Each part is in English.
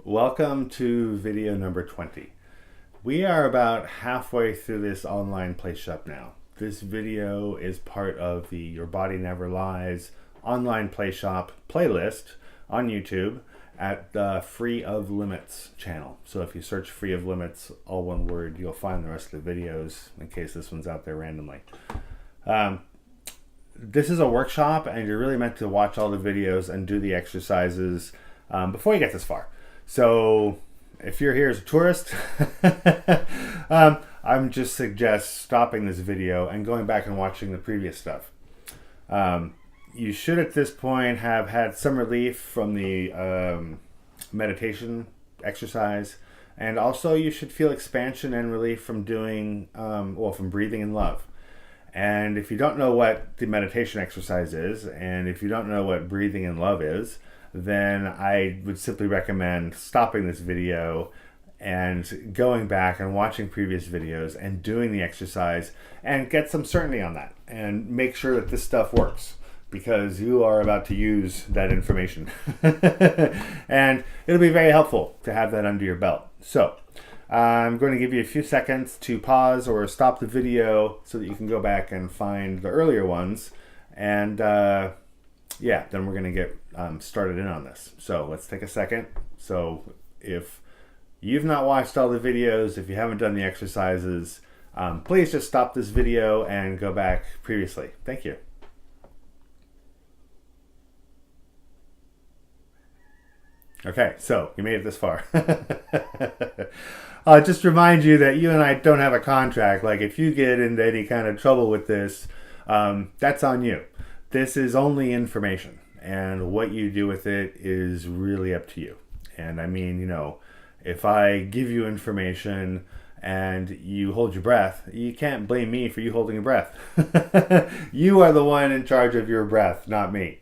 Welcome to video number 20. We are about halfway through this online play shop now. This video is part of the Your Body Never Lies online play shop playlist on YouTube at the Free of Limits channel. So if you search Free of Limits, all one word, you'll find the rest of the videos in case this one's out there randomly. This is a workshop and you're really meant to watch all the videos and do the exercises before you get this far. So if you're here as a tourist, I'm just suggest stopping this video and going back and watching the previous stuff. You should at this point have had some relief from the meditation exercise, and also you should feel expansion and relief from doing, from breathing in love. And if you don't know what the meditation exercise is, and if you don't know what breathing in love is, then I would simply recommend stopping this video and going back and watching previous videos and doing the exercise and get some certainty on that and make sure that this stuff works, because you are about to use that information. And it'll be very helpful to have that under your belt. So I'm going to give you a few seconds to pause or stop the video so that you can go back and find the earlier ones. And then we're going to get started in on this. So let's take a second. So if you've not watched all the videos, if you haven't done the exercises, please just stop this video and go back previously. Thank you. Okay, so you made it this far. Just remind you that you and I don't have a contract. Like, if you get into any kind of trouble with this, that's on you. This is only information, and what you do with it is really up to you. And I mean, if I give you information and you hold your breath, you can't blame me for you holding your breath. You are the one in charge of your breath, not me.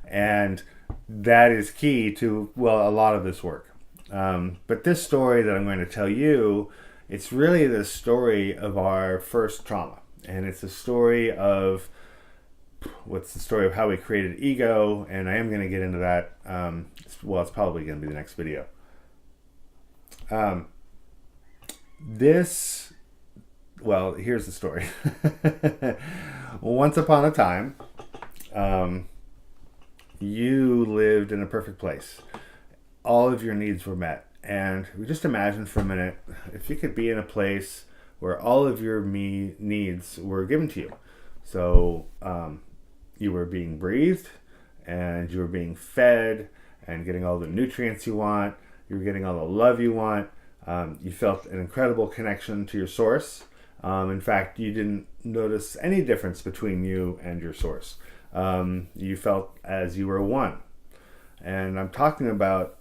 And that is key to, a lot of this work. But this story that I'm going to tell you, it's really the story of our first trauma. And it's a story of how we created ego. And I am going to get into that. It's probably going to be the next video. Here's the story. Once upon a time, you lived in a perfect place. All of your needs were met. And just imagine for a minute, if you could be in a place where all of your needs were given to you. So you were being breathed, and you were being fed, and getting all the nutrients you want. You were getting all the love you want. You felt an incredible connection to your source. In fact, you didn't notice any difference between you and your source. You felt as you were one. And I'm talking about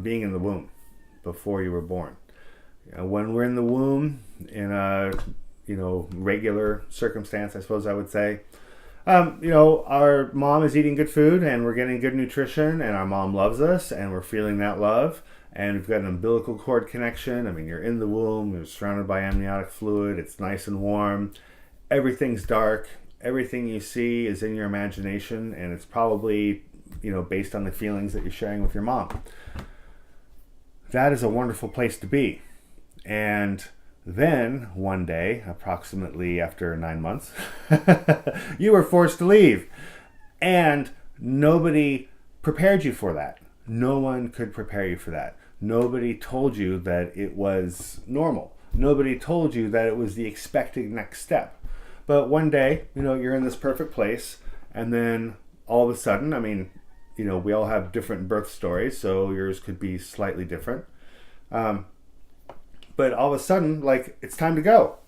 being in the womb before you were born. When we're in the womb, in a regular circumstance, I suppose I would say, our mom is eating good food and we're getting good nutrition, and our mom loves us and we're feeling that love, and we've got an umbilical cord connection. I mean, you're in the womb, you're surrounded by amniotic fluid, it's nice and warm, everything's dark. Everything you see is in your imagination, and it's probably, based on the feelings that you're sharing with your mom. That is a wonderful place to be. And then one day, approximately after 9 months, you were forced to leave. And nobody prepared you for that. No one could prepare you for that. Nobody told you that it was normal. Nobody told you that it was the expected next step. But one day, you're in this perfect place, and then all of a sudden, we all have different birth stories, so yours could be slightly different. But all of a sudden, it's time to go,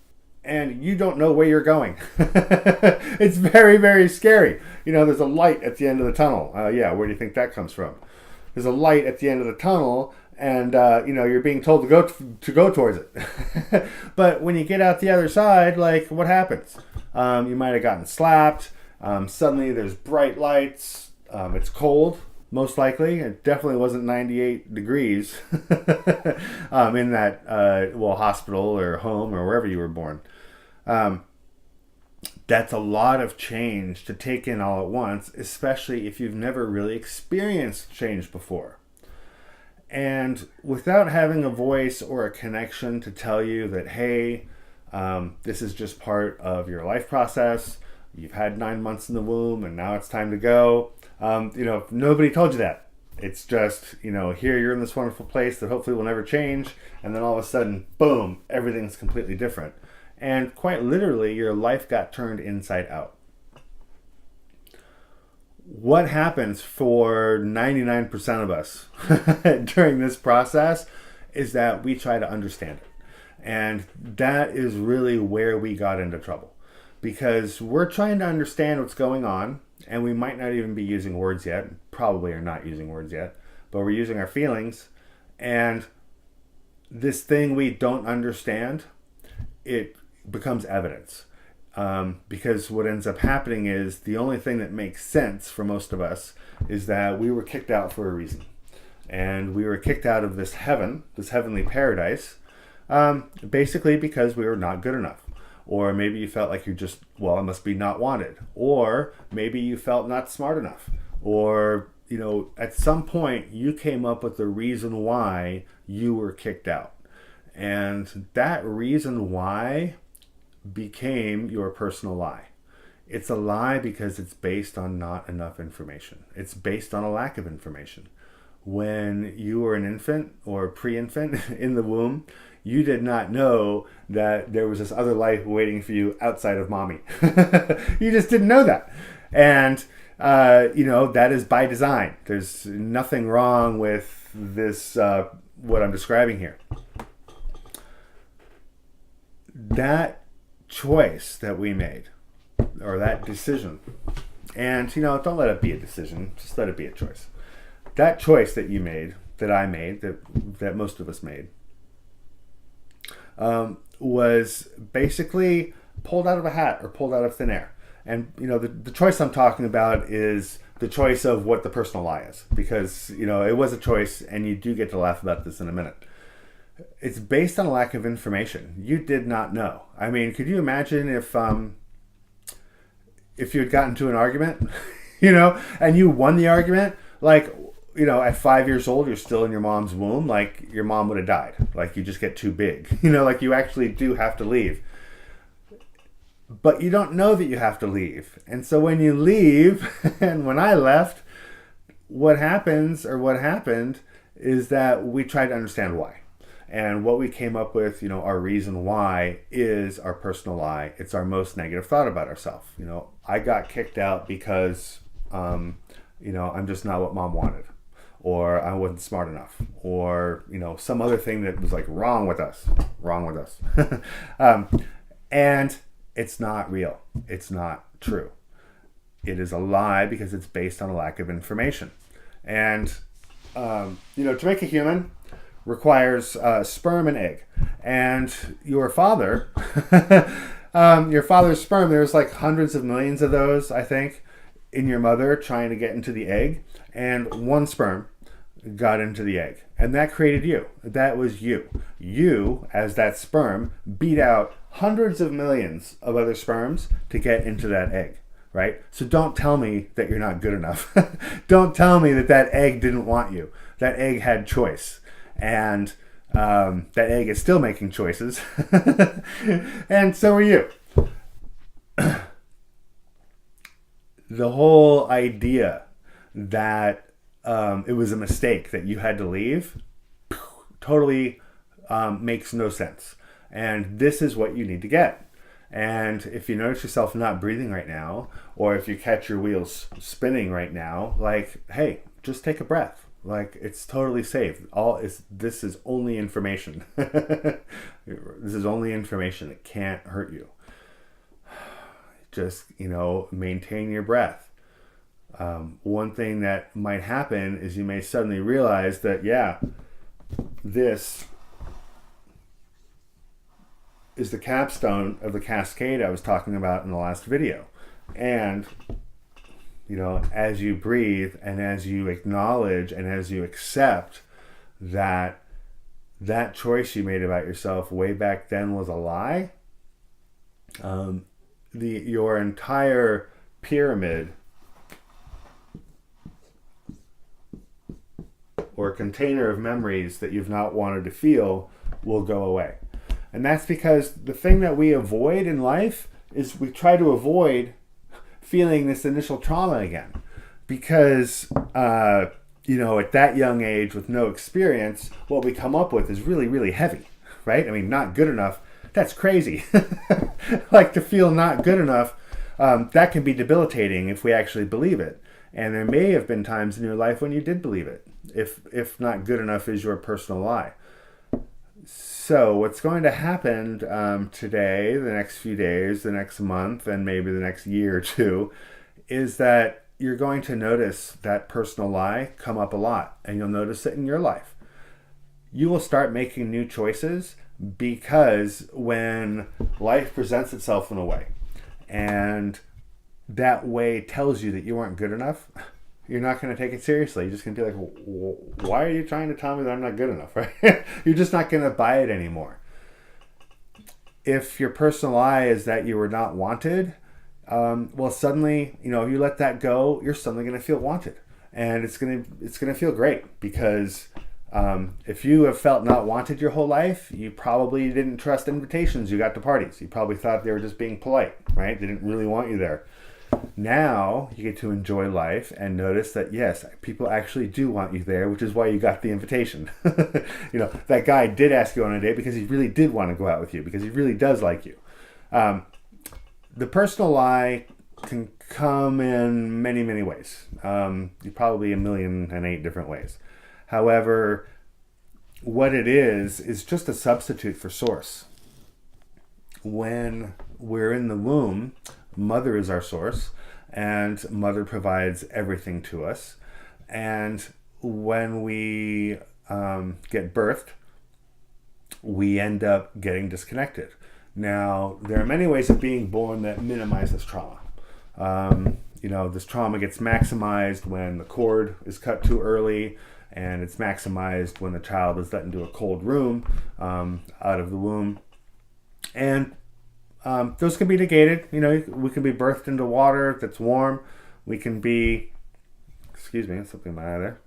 and you don't know where you're going. It's very, very scary. There's a light at the end of the tunnel. Where do you think that comes from? There's a light at the end of the tunnel, and you're being told to go towards it. But when you get out the other side, what happens? You might have gotten slapped. Suddenly there's bright lights. It's cold, most likely. It definitely wasn't 98 degrees in that hospital or home or wherever you were born. That's a lot of change to take in all at once, especially if you've never really experienced change before. And without having a voice or a connection to tell you that, hey, this is just part of your life process. You've had 9 months in the womb and now it's time to go. Nobody told you that. It's just, here you're in this wonderful place that hopefully will never change. And then all of a sudden, boom, everything's completely different. And quite literally, your life got turned inside out. What happens for 99% of us during this process is that we try to understand it. And that is really where we got into trouble. Because we're trying to understand what's going on, and we might not even be using words yet, probably are not using words yet, but we're using our feelings. And this thing we don't understand, it becomes evidence. Because what ends up happening is the only thing that makes sense for most of us is that we were kicked out for a reason. And we were kicked out of this heaven, this heavenly paradise, basically because we were not good enough. Or maybe you felt like I must be not wanted. Or maybe you felt not smart enough. Or, at some point you came up with the reason why you were kicked out. And that reason why became your personal lie. It's a lie because it's based on not enough information. It's based on a lack of information. When you were an infant or pre-infant in the womb, you did not know that there was this other life waiting for you outside of mommy. You just didn't know that. And, that is by design. There's nothing wrong with this, what I'm describing here. That choice that we made, or that decision, and don't let it be a decision, just let it be a choice. That choice that you made, that I made, that most of us made, was basically pulled out of a hat or pulled out of thin air. And the choice I'm talking about is the choice of what the personal lie is, because it was a choice, and you do get to laugh about this in a minute. It's based on a lack of information. You did not know. I mean, could you imagine if you had gotten into an argument, and you won the argument, at 5 years old, you're still in your mom's womb, your mom would have died. You just get too big, you actually do have to leave. But you don't know that you have to leave. And so when you leave, and when I left, what happened is that we tried to understand why. And what we came up with, our reason why is our personal lie. It's our most negative thought about ourselves. I got kicked out because, I'm just not what mom wanted. Or I wasn't smart enough. Or, some other thing that was wrong with us. And it's not real. It's not true. It is a lie because it's based on a lack of information. And, to make a human requires sperm and egg. And your father, your father's sperm, there's hundreds of millions of those, I think, in your mother trying to get into the egg. And one sperm got into the egg. And that created you. That was you. You, as that sperm, beat out hundreds of millions of other sperms to get into that egg. Right? So don't tell me that you're not good enough. Don't tell me that egg didn't want you. That egg had choice. And that egg is still making choices. And so are you. The whole idea that it was a mistake that you had to leave totally makes no sense. And this is what you need to get. And if you notice yourself not breathing right now, or if you catch your wheels spinning right now, hey, just take a breath. It's totally safe. This is only information. This is only information. It can't hurt you. Just, maintain your breath. One thing that might happen is you may suddenly realize that, this is the capstone of the cascade I was talking about in the last video. And, as you breathe and as you acknowledge and as you accept that choice you made about yourself way back then was a lie, your entire pyramid or container of memories that you've not wanted to feel will go away. And that's because the thing that we avoid in life is we try to avoid feeling this initial trauma again. Because, at that young age with no experience, what we come up with is really, really heavy, right? I mean, not good enough. That's crazy. Like, to feel not good enough, that can be debilitating if we actually believe it. And there may have been times in your life when you did believe it, if not good enough is your personal lie. So what's going to happen today, the next few days, the next month, and maybe the next year or two, is that you're going to notice that personal lie come up a lot, and you'll notice it in your life. You will start making new choices because when life presents itself in a way, and that way tells you that you weren't good enough, you're not going to take it seriously. You're just going to be like, why are you trying to tell me that I'm not good enough, right? You're just not going to buy it anymore. If your personal lie is that you were not wanted, well, suddenly, if you let that go, you're suddenly going to feel wanted. And it's going to feel great because if you have felt not wanted your whole life, you probably didn't trust invitations you got to parties. You probably thought they were just being polite, right? They didn't really want you there. Now you get to enjoy life and notice that, yes, people actually do want you there, which is why you got the invitation. That guy did ask you on a date because he really did want to go out with you, because he really does like you. The personal lie can come in many, many ways. Probably 1,000,008 different ways. However, what it is just a substitute for source. When we're in the womb, Mother is our source, and Mother provides everything to us. And when we get birthed, we end up getting disconnected. Now, there are many ways of being born that minimize this trauma. This trauma gets maximized when the cord is cut too early, and it's maximized when the child is let into a cold room out of the womb. And those can be negated. We can be birthed into water that's warm. We can be, something in my eye there.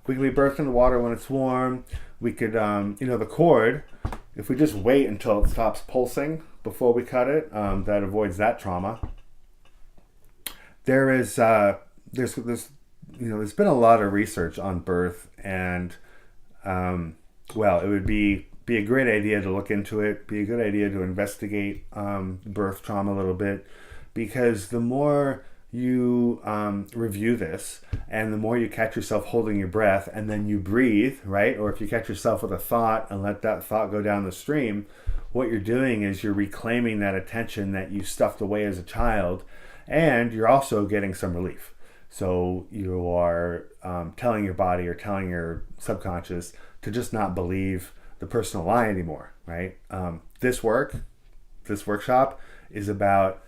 We can be birthed into water when it's warm. We could, the cord, if we just wait until it stops pulsing before we cut it, that avoids that trauma. There's been a lot of research on birth, and it would be a great idea to look into it, be a good idea to investigate birth trauma a little bit, because the more you review this, and the more you catch yourself holding your breath, and then you breathe, right? Or if you catch yourself with a thought and let that thought go down the stream, what you're doing is you're reclaiming that attention that you stuffed away as a child, and you're also getting some relief. So you are telling your body or telling your subconscious to just not believe the personal lie anymore, right? This workshop is about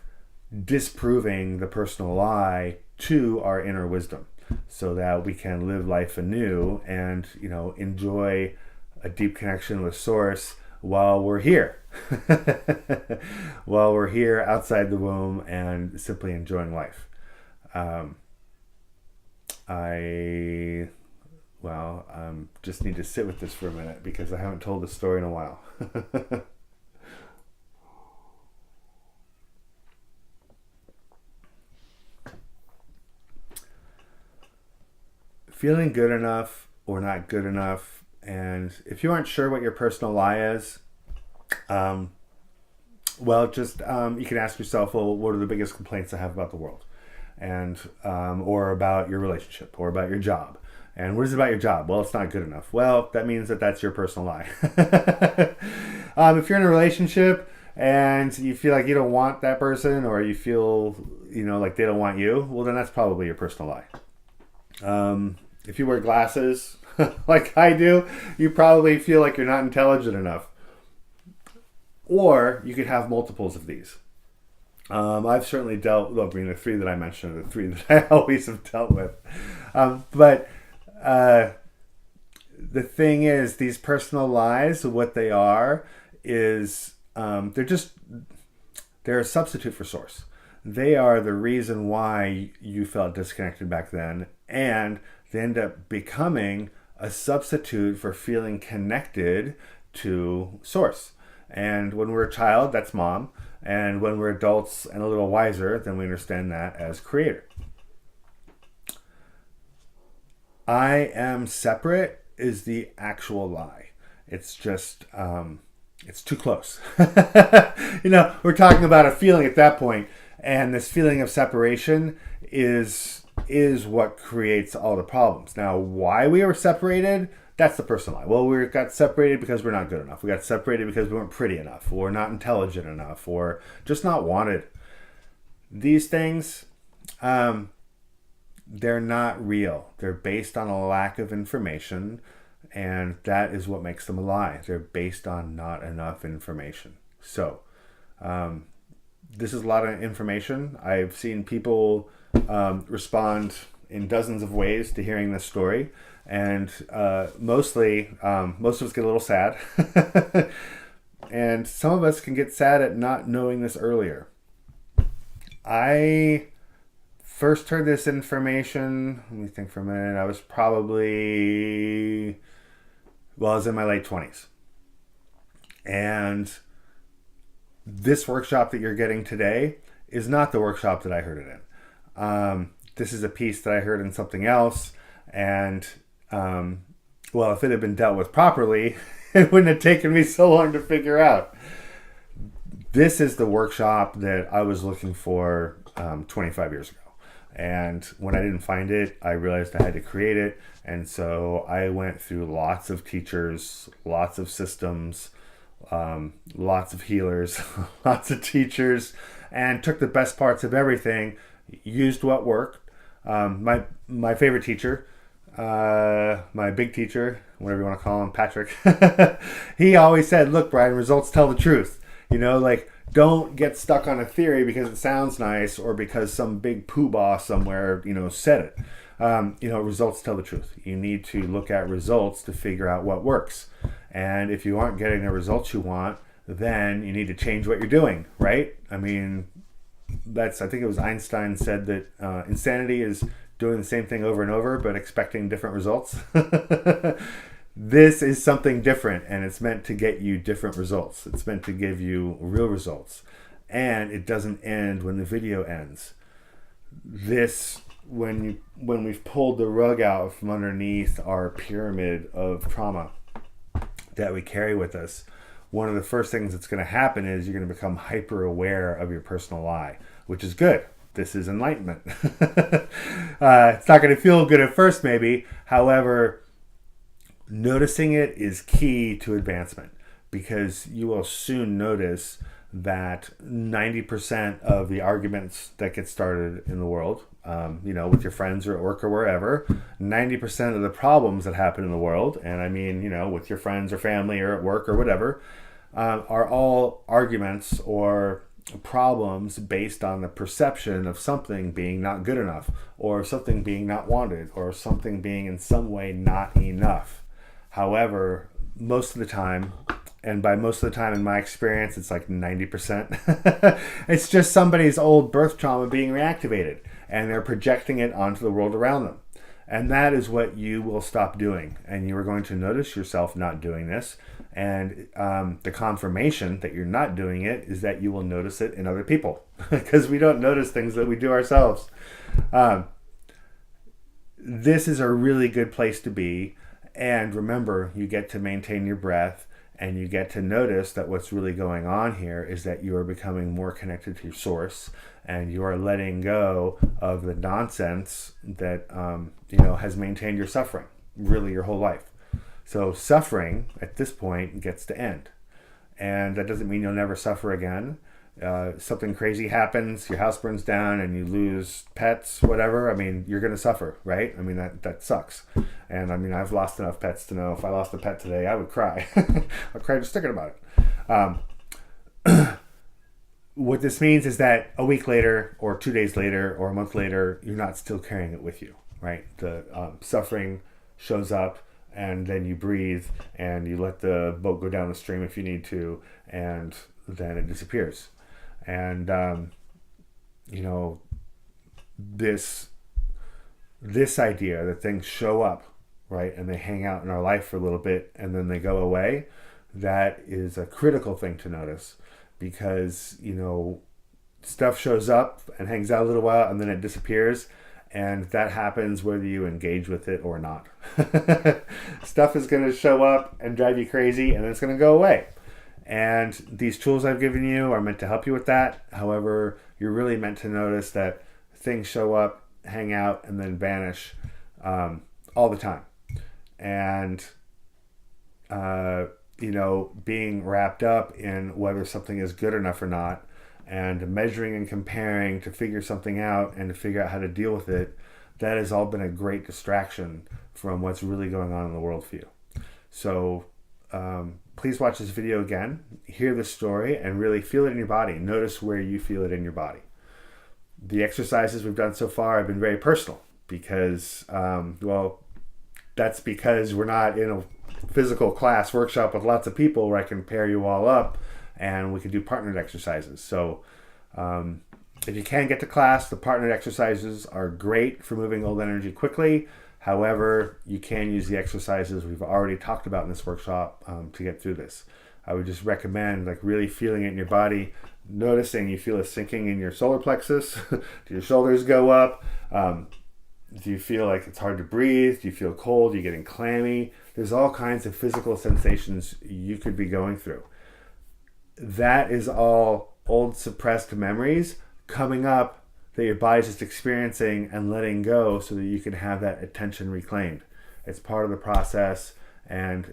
disproving the personal lie to our inner wisdom, so that we can live life anew and enjoy a deep connection with Source while we're here, while we're here outside the womb and simply enjoying life. I just need to sit with this for a minute because I haven't told this story in a while. Feeling good enough or not good enough, and if you aren't sure what your personal lie is, you can ask yourself, well, what are the biggest complaints I have about the world? And or about your relationship, or about your job. And what is it about your job? Well, it's not good enough. Well, that means that that's your personal lie. If you're in a relationship and you feel like you don't want that person, or you feel like they don't want you, well, then that's probably your personal lie. If you wear glasses like I do, you probably feel like you're not intelligent enough. Or you could have multiples of these. I've certainly the three that I mentioned are the three that I always have dealt with. But the thing is, these personal lies, what they are is they're a substitute for Source. They are the reason why you felt disconnected back then, and they end up becoming a substitute for feeling connected to source. And when we're a child, that's mom. And when we're adults and a little wiser, then we understand that as creator. I am separate is the actual lie. It's just, it's too close. We're talking about a feeling at that point, and this feeling of separation is what creates all the problems. Now, why we were separated, that's the personal lie. Well, we got separated because we're not good enough. We got separated because we weren't pretty enough, or not intelligent enough, or just not wanted. These things, they're not real. They're based on a lack of information, and that is what makes them a lie. They're based on not enough information. So, this is a lot of information. I've seen people respond in dozens of ways to hearing this story, and mostly, most of us get a little sad, and some of us can get sad at not knowing this earlier. I first heard this information, let me think for a minute, I was in my late 20s. And this workshop that you're getting today is not the workshop that I heard it in. This is a piece that I heard in something else, and if it had been dealt with properly, it wouldn't have taken me so long to figure out. This is the workshop that I was looking for 25 years ago. And when I didn't find it, I realized I had to create it. And so I went through lots of teachers, lots of systems, lots of healers, lots of teachers, and took the best parts of everything, used what worked. My favorite teacher, my big teacher, whatever you want to call him, Patrick, he always said, look, Brian, results tell the truth. Don't get stuck on a theory because it sounds nice or because some big poobah somewhere, said it. Results tell the truth. You need to look at results to figure out what works. And if you aren't getting the results you want, then you need to change what you're doing, right? I think it was Einstein said that insanity is doing the same thing over and over, but expecting different results. This is something different, and it's meant to get you different results. It's meant to give you real results. And it doesn't end when the video ends. When we've pulled the rug out from underneath our pyramid of trauma that we carry with us, one of the first things that's going to happen is you're going to become hyper aware of your personal lie, which is good. This is enlightenment. It's not going to feel good at first, maybe. However, noticing it is key to advancement, because you will soon notice that 90% of the arguments that get started in the world, with your friends or at work or wherever, 90% of the problems that happen in the world, and with your friends or family or at work or whatever, are all arguments or problems based on the perception of something being not good enough, or something being not wanted, or something being in some way not enough. However, most of the time, and by most of the time in my experience, it's like 90%, it's just somebody's old birth trauma being reactivated, and they're projecting it onto the world around them. And that is what you will stop doing. And you are going to notice yourself not doing this. And the confirmation that you're not doing it is that you will notice it in other people, because we don't notice things that we do ourselves. This is a really good place to be. And remember, you get to maintain your breath, and you get to notice that what's really going on here is that you are becoming more connected to your source, and you are letting go of the nonsense that has maintained your suffering really your whole life. So suffering at this point gets to end, and that doesn't mean you'll never suffer again. Something crazy happens, your house burns down, and you lose pets, whatever. You're going to suffer, right? That sucks. And I've lost enough pets to know if I lost a pet today, I would cry. I'd cry just thinking about it. What this means is that a week later, or 2 days later, or a month later, you're not still carrying it with you, right? The suffering shows up, and then you breathe, and you let the boat go down the stream if you need to, and then it disappears. And this idea that things show up, right, and they hang out in our life for a little bit and then they go away, that is a critical thing to notice, because stuff shows up and hangs out a little while and then it disappears, and that happens whether you engage with it or not. Stuff is going to show up and drive you crazy, and then it's going to go away. And these tools I've given you are meant to help you with that. However, you're really meant to notice that things show up, hang out, and then vanish all the time. And being wrapped up in whether something is good enough or not, and measuring and comparing to figure something out and to figure out how to deal with it, that has all been a great distraction from what's really going on in the world for you. So please watch this video again, hear the story, and really feel it in your body. Notice where you feel it in your body. The exercises we've done so far have been very personal because, that's because we're not in a physical class workshop with lots of people where I can pair you all up and we can do partnered exercises. So if you can get to class, the partnered exercises are great for moving old energy quickly. However, you can use the exercises we've already talked about in this workshop to get through this. I would just recommend really feeling it in your body, noticing you feel a sinking in your solar plexus. Do your shoulders go up? Do you feel like it's hard to breathe? Do you feel cold? Are you getting clammy? There's all kinds of physical sensations you could be going through. That is all old suppressed memories coming up that your body's just experiencing and letting go so that you can have that attention reclaimed. It's part of the process, and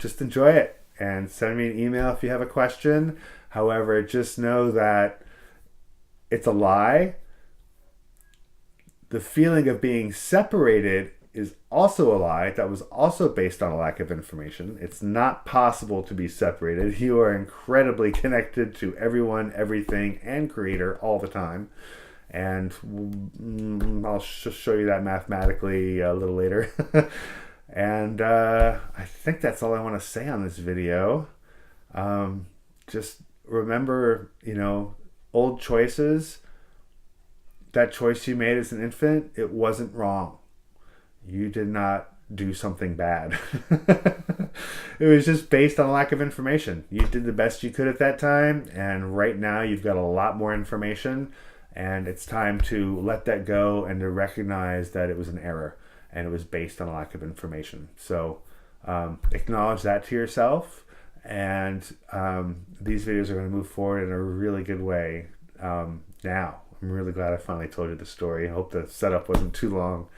just enjoy it and send me an email if you have a question. However, just know that it's a lie. The feeling of being separated is also a lie. That was also based on a lack of information. It's not possible to be separated. You are incredibly connected to everyone, everything, and Creator all the time. And I'll just show you that mathematically a little later. And I think that's all I want to say on this video. Just remember, old choices. That choice you made as an infant, it wasn't wrong. You did not do something bad. It was just based on a lack of information. You did the best you could at that time, and right now you've got a lot more information, and it's time to let that go and to recognize that it was an error and it was based on a lack of information. So acknowledge that to yourself, and these videos are going to move forward in a really good way now. I'm really glad I finally told you the story. I hope the setup wasn't too long.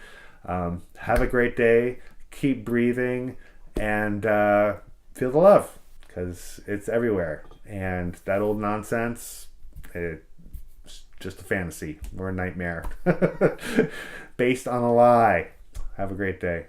Have a great day. Keep breathing and feel the love, because it's everywhere. And that old nonsense, it's just a fantasy or a nightmare based on a lie. Have a great day.